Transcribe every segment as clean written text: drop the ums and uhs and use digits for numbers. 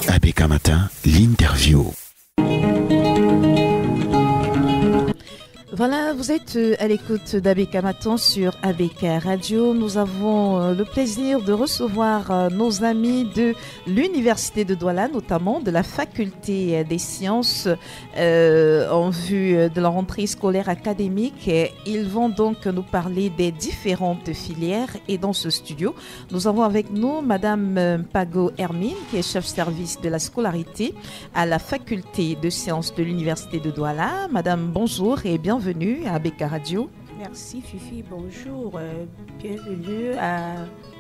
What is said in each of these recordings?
ABK Matin, l'interview. Voilà, vous êtes à l'écoute d'ABK Matin sur ABK Radio. Nous avons le plaisir de recevoir nos amis de l'Université de Douala, notamment de la Faculté des Sciences en vue de la rentrée scolaire académique. Ils vont donc nous parler des différentes filières. Et dans ce studio, nous avons avec nous Madame Pago Hermine, qui est chef service de la scolarité à la Faculté de Sciences de l'Université de Douala. Madame, bonjour et bienvenue à ABK Radio. Merci Fifi, bonjour, bienvenue.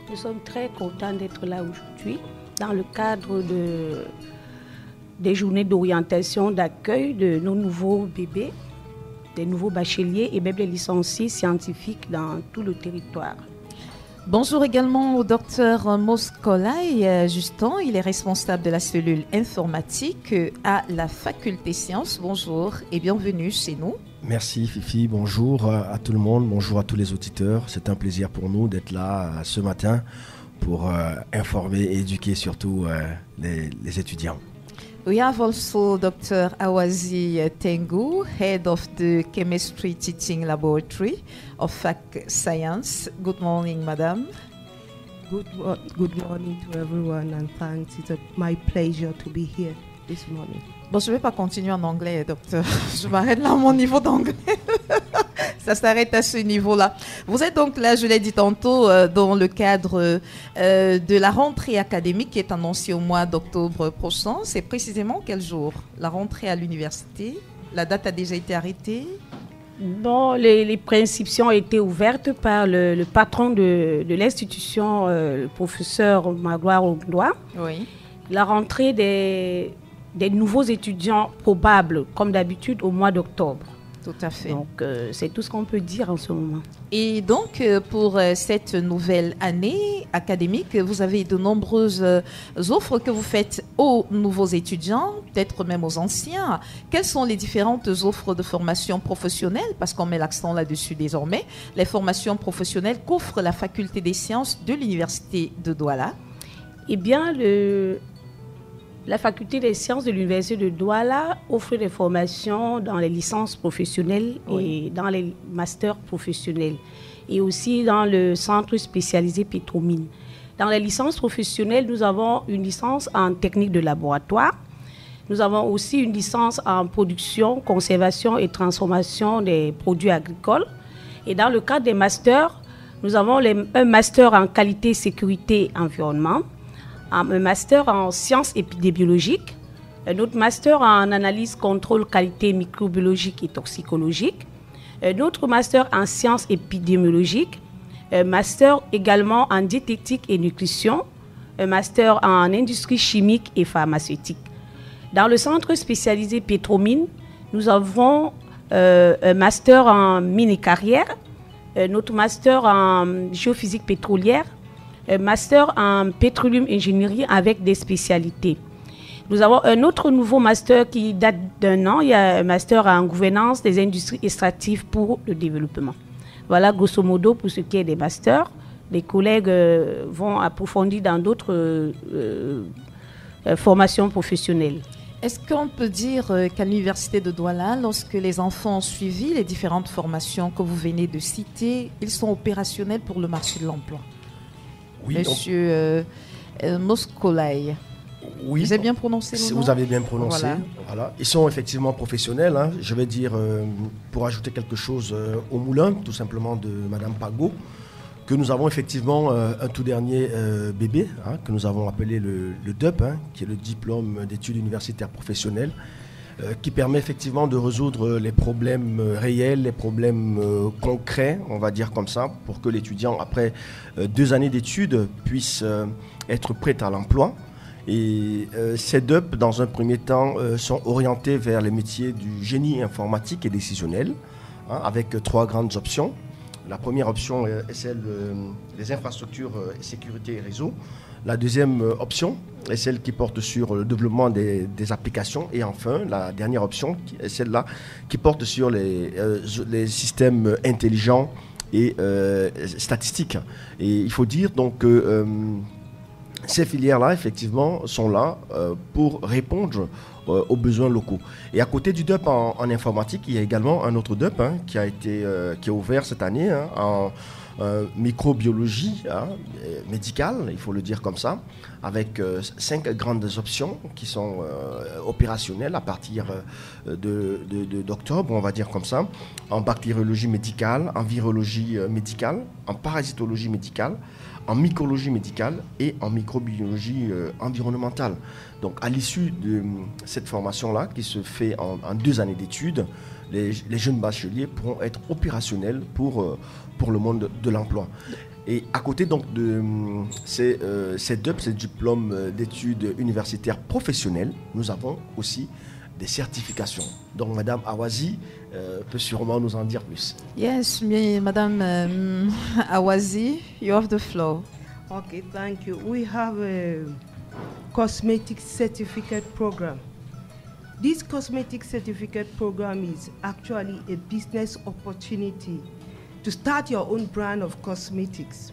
Nous sommes très contents d'être là aujourd'hui dans le cadre des journées d'orientation, d'accueil de nos nouveaux bébés, des nouveaux bacheliers et même des licenciés scientifiques dans tout le territoire. Bonjour également au docteur Moskolai Justin, il est responsable de la cellule informatique à la Faculté Sciences. Bonjour et bienvenue chez nous. Merci Fifi, bonjour à tout le monde, bonjour à tous les auditeurs. C'est un plaisir pour nous d'être là ce matin pour informer et éduquer surtout les étudiants. We have also Dr. Awazi Tengu, Head of the Chemistry Teaching Laboratory of Fac Science. Good morning, Madam. Good morning to everyone and thanks. It's my pleasure to be here this morning. Bon, je ne vais pas continuer en anglais, docteur. Je m'arrête là à mon niveau d'anglais. Ça s'arrête à ce niveau-là. Vous êtes donc là, je l'ai dit tantôt, dans le cadre de la rentrée académique qui est annoncée au mois d'octobre prochain. C'est précisément quel jour? La rentrée à l'université? La date a déjà été arrêtée? Bon, les préinscriptions ont été ouvertes par le patron de l'institution, le professeur Magloire Ogdoa. Oui. La rentrée des nouveaux étudiants probables, comme d'habitude, au mois d'octobre. Tout à fait. Donc, c'est tout ce qu'on peut dire en ce moment. Et donc, pour cette nouvelle année académique, vous avez de nombreuses offres que vous faites aux nouveaux étudiants, peut-être même aux anciens. Quelles sont les différentes offres de formation professionnelle? Parce qu'on met l'accent là-dessus désormais. Les formations professionnelles qu'offre la Faculté des Sciences de l'Université de Douala. Eh bien, la Faculté des Sciences de l'Université de Douala offre des formations dans les licences professionnelles et dans les masters professionnels et aussi dans le centre spécialisé pétromine. Dans les licences professionnelles, nous avons une licence en technique de laboratoire. Nous avons aussi une licence en production, conservation et transformation des produits agricoles. Et dans le cadre des masters, nous avons un master en qualité, sécurité, environnement, un master en sciences épidémiologiques, un autre master en analyse, contrôle, qualité microbiologique et toxicologique, un autre master en sciences épidémiologiques, un master également en diététique et nutrition, un master en industrie chimique et pharmaceutique. Dans le centre spécialisé pétromine, nous avons un master en mine et carrière, un autre master en géophysique pétrolière, un master en pétroleum ingénierie avec des spécialités. Nous avons un autre nouveau master qui date d'1 an. Il y a un master en gouvernance des industries extractives pour le développement. Voilà, grosso modo, pour ce qui est des masters. Les collègues vont approfondir dans d'autres formations professionnelles. Est-ce qu'on peut dire qu'à l'Université de Douala, lorsque les enfants ont suivi les différentes formations que vous venez de citer, ils sont opérationnels pour le marché de l'emploi? Oui, Monsieur Moskolai. Oui, j'ai bien prononcé le nom? Vous avez bien prononcé. Voilà. Ils sont effectivement professionnels. Hein. Je vais dire, pour ajouter quelque chose au moulin, tout simplement de Madame Pago, que nous avons effectivement un tout dernier bébé, hein, que nous avons appelé le DUP, hein, qui est le diplôme d'études universitaires professionnelles, qui permet effectivement de résoudre les problèmes réels, les problèmes concrets, on va dire comme ça, pour que l'étudiant, après 2 années d'études, puisse être prêt à l'emploi. Et ces DUP, dans un premier temps, sont orientés vers les métiers du génie informatique et décisionnel, hein, avec 3 grandes options. La première option est celle des infrastructures, sécurité et réseau. La deuxième option est celle qui porte sur le développement des applications. Et enfin, la dernière option est celle-là qui porte sur les systèmes intelligents et statistiques. Et il faut dire donc que ces filières-là, effectivement, sont là pour répondre aux besoins locaux. Et à côté du DUP en informatique, il y a également un autre DUP qui est ouvert cette année en microbiologie médicale, il faut le dire comme ça, avec 5 grandes options qui sont opérationnelles à partir d'octobre, on va dire comme ça, en bactériologie médicale, en virologie médicale, en parasitologie médicale, en mycologie médicale et en microbiologie environnementale. Donc à l'issue de cette formation-là, qui se fait en 2 années d'études, les jeunes bacheliers pourront être opérationnels pour le monde de l'emploi. Et à côté donc de ces DUP, ces diplômes d'études universitaires professionnelles, nous avons aussi des certifications. Donc Madame Awazi peut sûrement nous en dire plus. Yes, Madame Awazi, you have the floor. Okay, thank you. We have a cosmetic certificate program. This cosmetic certificate program is actually a business opportunity to start your own brand of cosmetics.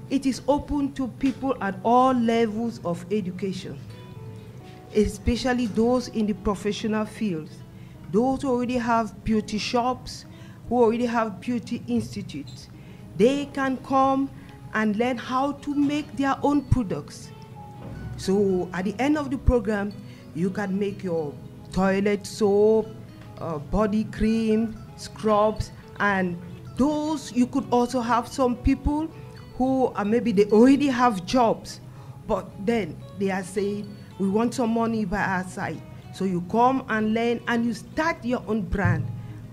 It is open to people at all levels of education, especially those in the professional fields, those who already have beauty shops, who already have beauty institutes. They can come and learn how to make their own products. So at the end of the program, you can make your toilet soap, body cream, scrubs, and those you could also have some people who maybe they already have jobs, but then they are saying, we want some money by our side. So you come and learn and you start your own brand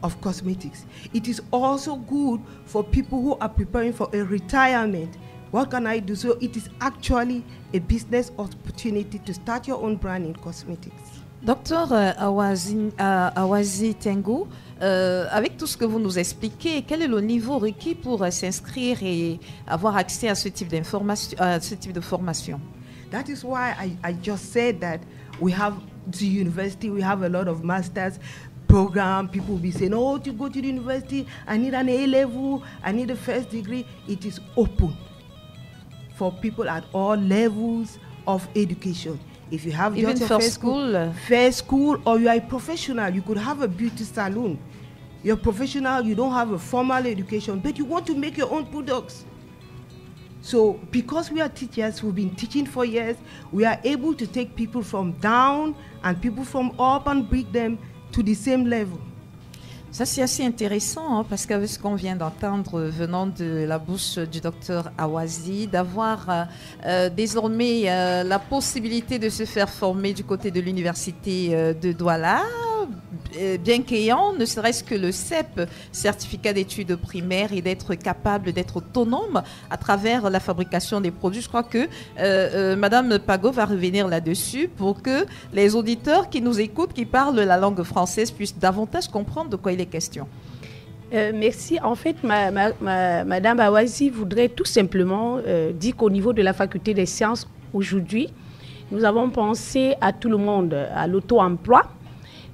of cosmetics. It is also good for people who are preparing for a retirement. What can I do? So it is actually a business opportunity to start your own brand in cosmetics. Docteur Awazi Tengu, avec tout ce que vous nous expliquez, quel est le niveau requis pour s'inscrire et avoir accès à ce type de formation? That is why I just said that we have the university, we have a lot of masters program. People will be saying, oh, to go to the university, I need an A-level, I need a first degree. It is open for people at all levels of education. If you have even just first school, or you are a professional, you could have a beauty salon. You're professional, you don't have a formal education, but you want to make your own products. So because we are teachers who've been teaching for years, we are able to take people from down and people from up and bring them to the same level. Ça, c'est assez intéressant parce qu'avec ce qu'on vient d'entendre venant de la bouche du docteur Awazi, d'avoir désormais la possibilité de se faire former du côté de l'université de Douala, bien qu'ayant ne serait-ce que le CEP, certificat d'études primaires, et d'être capable d'être autonome à travers la fabrication des produits. Je crois que Madame Pago va revenir là-dessus pour que les auditeurs qui nous écoutent, qui parlent la langue française, puissent davantage comprendre de quoi il est question. Merci. En fait, Madame Awazi voudrait tout simplement dire qu'au niveau de la faculté des sciences, aujourd'hui, nous avons pensé à tout le monde, à l'auto-emploi,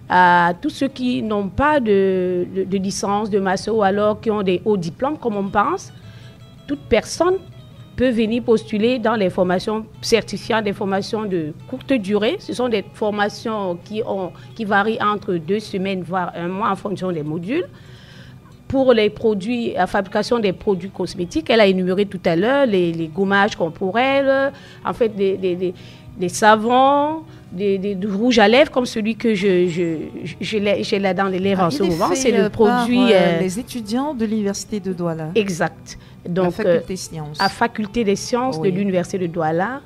à tous ceux qui n'ont pas de licence, de master, ou alors qui ont des hauts diplômes, comme on pense. Toute personne peut venir postuler dans les formations certifiantes, des formations de courte durée. Ce sont des formations qui varient entre 2 semaines, voire 1 mois en fonction des modules. Pour les produits, la fabrication des produits cosmétiques, elle a énuméré tout à l'heure les gommages corporels, en fait des savons, des rouges à lèvres comme celui que j'ai là dans les lèvres en ce moment. C'est le produit les étudiants de l'université de Douala. Exact. Donc, la faculté sciences. À faculté des sciences Oui. de l'université de Douala,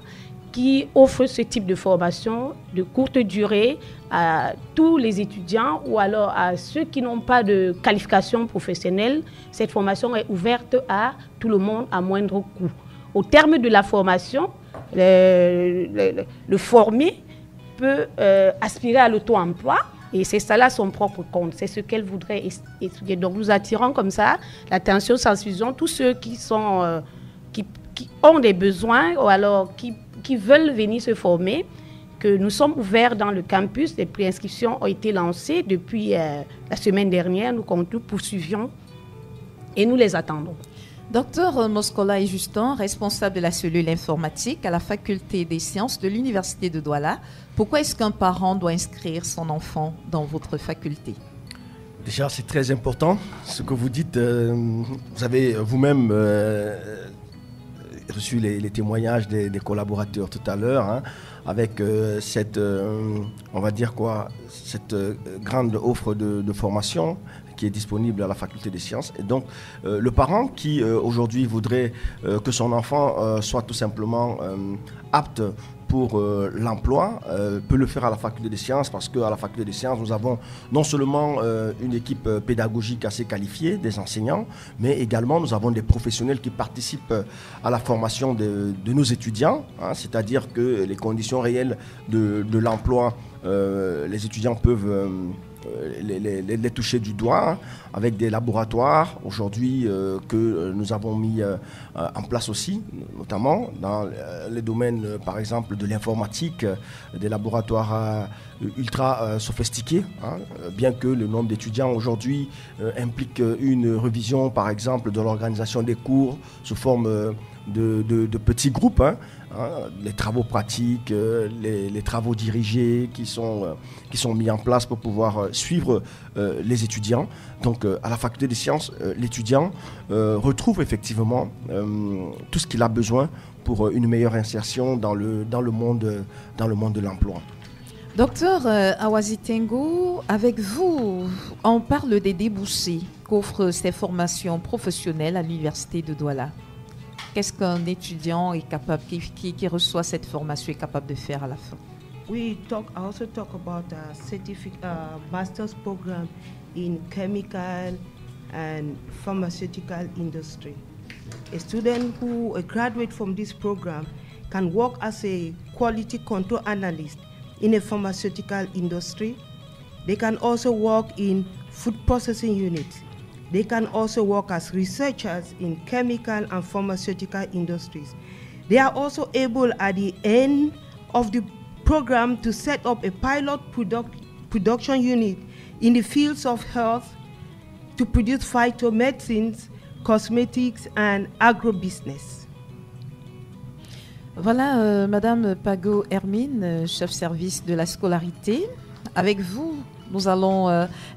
qui offre ce type de formation de courte durée à tous les étudiants ou alors à ceux qui n'ont pas de qualification professionnelle. Cette formation est ouverte à tout le monde à moindre coût. Au terme de la formation, le formé peut aspirer à l'auto-emploi et s'installer à son propre compte. C'est ce qu'elle voudrait étudier. Donc nous attirons comme ça l'attention, sensibilisons tous ceux qui ont des besoins ou alors qui veulent venir se former, que nous sommes ouverts dans le campus. Les préinscriptions ont été lancées depuis la semaine dernière. Nous poursuivions et nous les attendons. Docteur Moscola Justin, responsable de la cellule informatique à la faculté des sciences de l'université de Douala. Pourquoi est-ce qu'un parent doit inscrire son enfant dans votre faculté? Déjà, c'est très important ce que vous dites. Vous avez vous-même reçu les témoignages des collaborateurs tout à l'heure, hein, avec cette, on va dire quoi, cette grande offre de formation qui est disponible à la faculté des sciences. Et donc, le parent qui aujourd'hui voudrait que son enfant soit tout simplement apte pour l'emploi peut le faire à la faculté des sciences, parce qu'à la faculté des sciences, nous avons non seulement une équipe pédagogique assez qualifiée, des enseignants, mais également nous avons des professionnels qui participent à la formation de nos étudiants, hein, c'est-à-dire que les conditions réelles de l'emploi, les étudiants peuvent les toucher du doigt, hein, avec des laboratoires aujourd'hui que nous avons mis en place aussi, notamment dans les domaines par exemple de l'informatique, des laboratoires ultra sophistiqués, hein, bien que le nombre d'étudiants aujourd'hui implique une révision par exemple de l'organisation des cours sous forme de petits groupes, hein, les travaux pratiques, les travaux dirigés qui sont mis en place pour pouvoir suivre les étudiants. Donc à la faculté des sciences, l'étudiant retrouve effectivement tout ce qu'il a besoin pour une meilleure insertion dans le monde de l'emploi. Docteur Awazi Tengo, avec vous, on parle des débouchés qu'offrent ces formations professionnelles à l'université de Douala. Qu'est-ce qu'un étudiant est capable, qui reçoit cette formation est capable de faire à la fin? I also talk about a master's program in chemical and pharmaceutical industry. A graduate from this program can work as a quality control analyst in a pharmaceutical industry. They can also work in food processing units. They can also work as researchers in chemical and pharmaceutical industries. They are also able at the end of the program to set up a pilot production unit in the fields of health to produce phytomedicines, cosmetics and agrobusiness. Voilà, Madame Pago Hermine, chef service de la scolarité. Avec vous, nous allons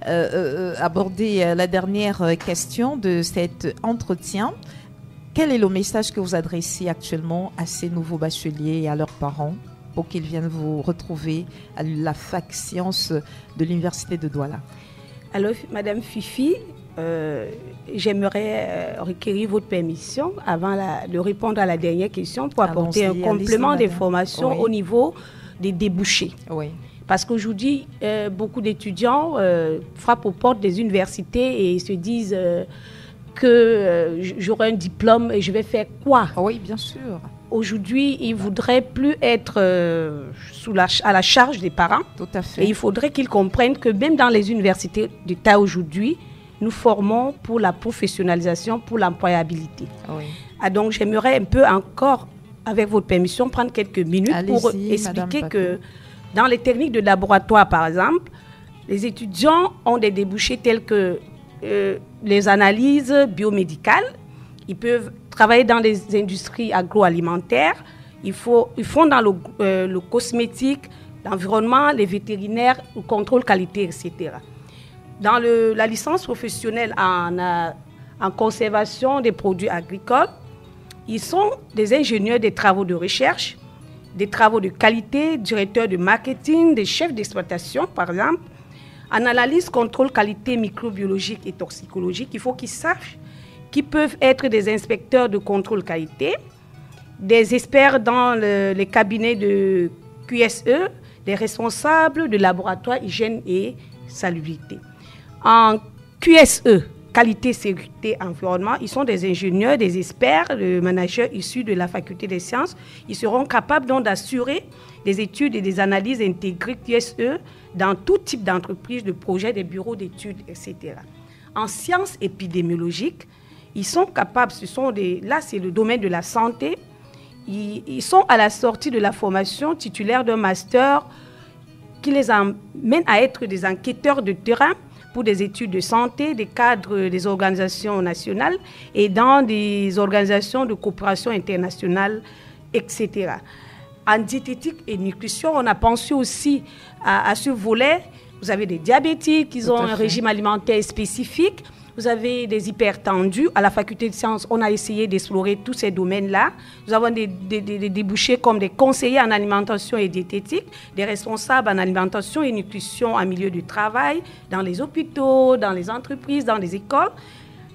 aborder la dernière question de cet entretien. Quel est le message que vous adressez actuellement à ces nouveaux bacheliers et à leurs parents pour qu'ils viennent vous retrouver à la fac sciences de l'université de Douala? Alors, Madame Fifi, j'aimerais requérir votre permission avant de répondre à la dernière question pour apporter un complément d'information au niveau des débouchés. Oui. Parce qu'aujourd'hui, beaucoup d'étudiants frappent aux portes des universités et se disent que j'aurai un diplôme et je vais faire quoi? Oui, bien sûr. Aujourd'hui, ils ne voudraient plus être à la charge des parents. Tout à fait. Et il faudrait qu'ils comprennent que même dans les universités d'État aujourd'hui, nous formons pour la professionnalisation, pour l'employabilité. Oui. Donc, j'aimerais un peu encore, avec votre permission, prendre quelques minutes pour expliquer que dans les techniques de laboratoire, par exemple, les étudiants ont des débouchés tels que les analyses biomédicales. Ils peuvent travailler dans les industries agroalimentaires. Ils font dans le cosmétique, l'environnement, les vétérinaires, le contrôle qualité, etc. Dans la licence professionnelle en conservation des produits agricoles, ils sont des ingénieurs des travaux de recherche, des travaux de qualité, directeurs de marketing, des chefs d'exploitation, par exemple. En analyse, contrôle, qualité microbiologique et toxicologique, il faut qu'ils sachent qu'ils peuvent être des inspecteurs de contrôle qualité, des experts dans les cabinets de QSE, des responsables de laboratoire hygiène et salubrité. En QSE, qualité, sécurité, environnement, ils sont des ingénieurs, des experts, des managers issus de la faculté des sciences. Ils seront capables donc d'assurer des études et des analyses intégrées QSE dans tout type d'entreprise, de projet, des bureaux d'études, etc. En sciences épidémiologiques, ils sont capables, là c'est le domaine de la santé, ils sont à la sortie de la formation titulaire d'un master qui les amène à être des enquêteurs de terrain pour des études de santé, des cadres des organisations nationales et dans des organisations de coopération internationale, etc. En diététique et nutrition, on a pensé aussi à ce volet. Vous avez des diabétiques, ils ont un régime alimentaire spécifique. Vous avez des hypertendus. À la faculté de sciences, on a essayé d'explorer tous ces domaines-là. Nous avons des débouchés comme des conseillers en alimentation et diététique, des responsables en alimentation et nutrition en milieu du travail, dans les hôpitaux, dans les entreprises, dans les écoles.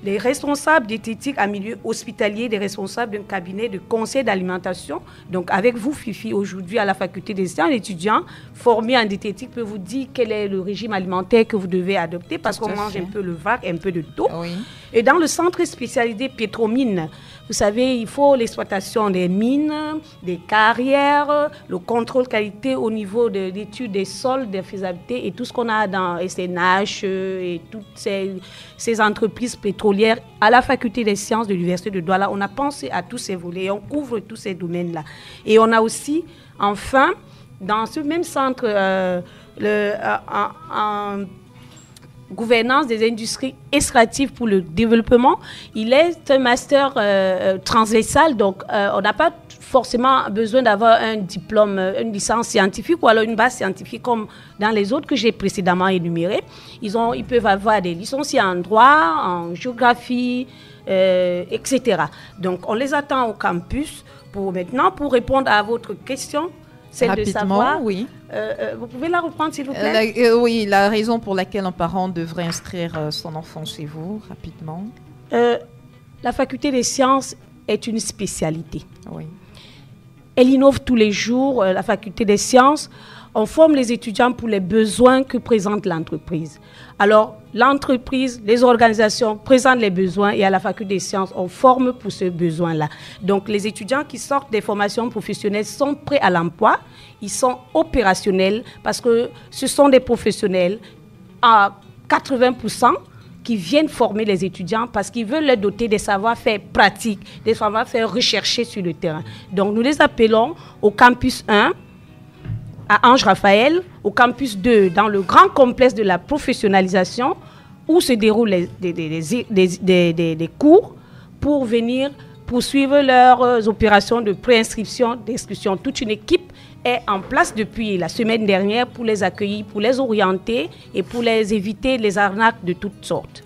Les responsables diététiques en milieu hospitalier, des responsables d'un cabinet de conseil d'alimentation. Donc, avec vous, Fifi, aujourd'hui à la faculté des sciences, un étudiant formé en diététique peut vous dire quel est le régime alimentaire que vous devez adopter parce qu'on mange un peu le vrac, un peu de tout. Oui. Et dans le centre spécialisé pétromines, vous savez, il faut l'exploitation des mines, des carrières, le contrôle qualité au niveau de l'étude des sols, des faisabilités et tout ce qu'on a dans SNH et toutes ces entreprises pétrolières. À la faculté des sciences de l'Université de Douala, on a pensé à tous ces volets, on couvre tous ces domaines-là. Et on a aussi, enfin, dans ce même centre, gouvernance des industries extractives pour le développement. Il est un master transversal, donc on n'a pas forcément besoin d'avoir un diplôme, une licence scientifique ou alors une base scientifique comme dans les autres que j'ai précédemment énumérés. Ils peuvent avoir des licenciés en droit, en géographie, etc. Donc on les attend au campus pour répondre à votre question. Celle de savoir. Oui. Vous pouvez la reprendre, s'il vous plaît? Oui, la raison pour laquelle un parent devrait inscrire son enfant chez vous, rapidement. La faculté des sciences est une spécialité. Oui. Elle innove tous les jours, la faculté des sciences. On forme les étudiants pour les besoins que présente l'entreprise. Alors, l'entreprise, les organisations présentent les besoins et à la faculté des sciences, on forme pour ce besoin-là. Donc, les étudiants qui sortent des formations professionnelles sont prêts à l'emploi, ils sont opérationnels parce que ce sont des professionnels à 80% qui viennent former les étudiants parce qu'ils veulent les doter des savoir-faire pratiques, des savoir-faire recherchés sur le terrain. Donc, nous les appelons au campus 1, à Ange Raphaël, au campus 2, dans le grand complexe de la professionnalisation, où se déroulent des cours pour venir poursuivre leurs opérations de préinscription, d'inscription. Toute une équipe est en place depuis la semaine dernière pour les accueillir, pour les orienter et pour les éviter les arnaques de toutes sortes.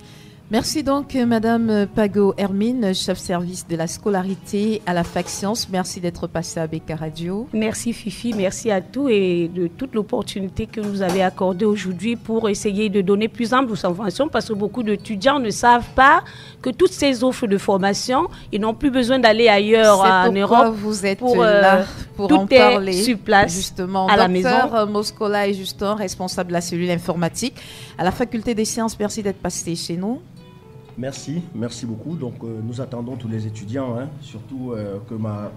Merci donc Madame Pago Hermine, chef service de la scolarité à la Fac Sciences. Merci d'être passée à BK Radio. Merci Fifi, merci à tous et de toute l'opportunité que vous avez accordée aujourd'hui pour essayer de donner plus amples informations parce que beaucoup d'étudiants ne savent pas que toutes ces offres de formation, ils n'ont plus besoin d'aller ailleurs en Europe. Vous êtes là pour en parler sur place, justement. à la maison. Docteur Moscola est justement responsable de la cellule informatique à la Faculté des Sciences. Merci d'être passé chez nous. Merci beaucoup. Donc nous attendons tous les étudiants, surtout que ma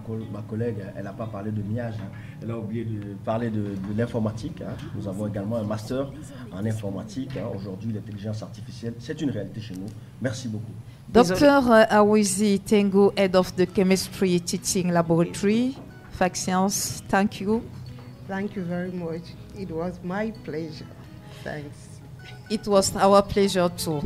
collègue, elle n'a pas parlé de MIAGE, elle a oublié de parler de l'informatique. Nous avons également un master en informatique. Aujourd'hui, l'intelligence artificielle, c'est une réalité chez nous. Merci beaucoup. Dr. Awizi Tengo, Head of the Chemistry Teaching Laboratory, Fac Sciences, thank you. Thank you very much. It was my pleasure. Thanks. It was our pleasure too.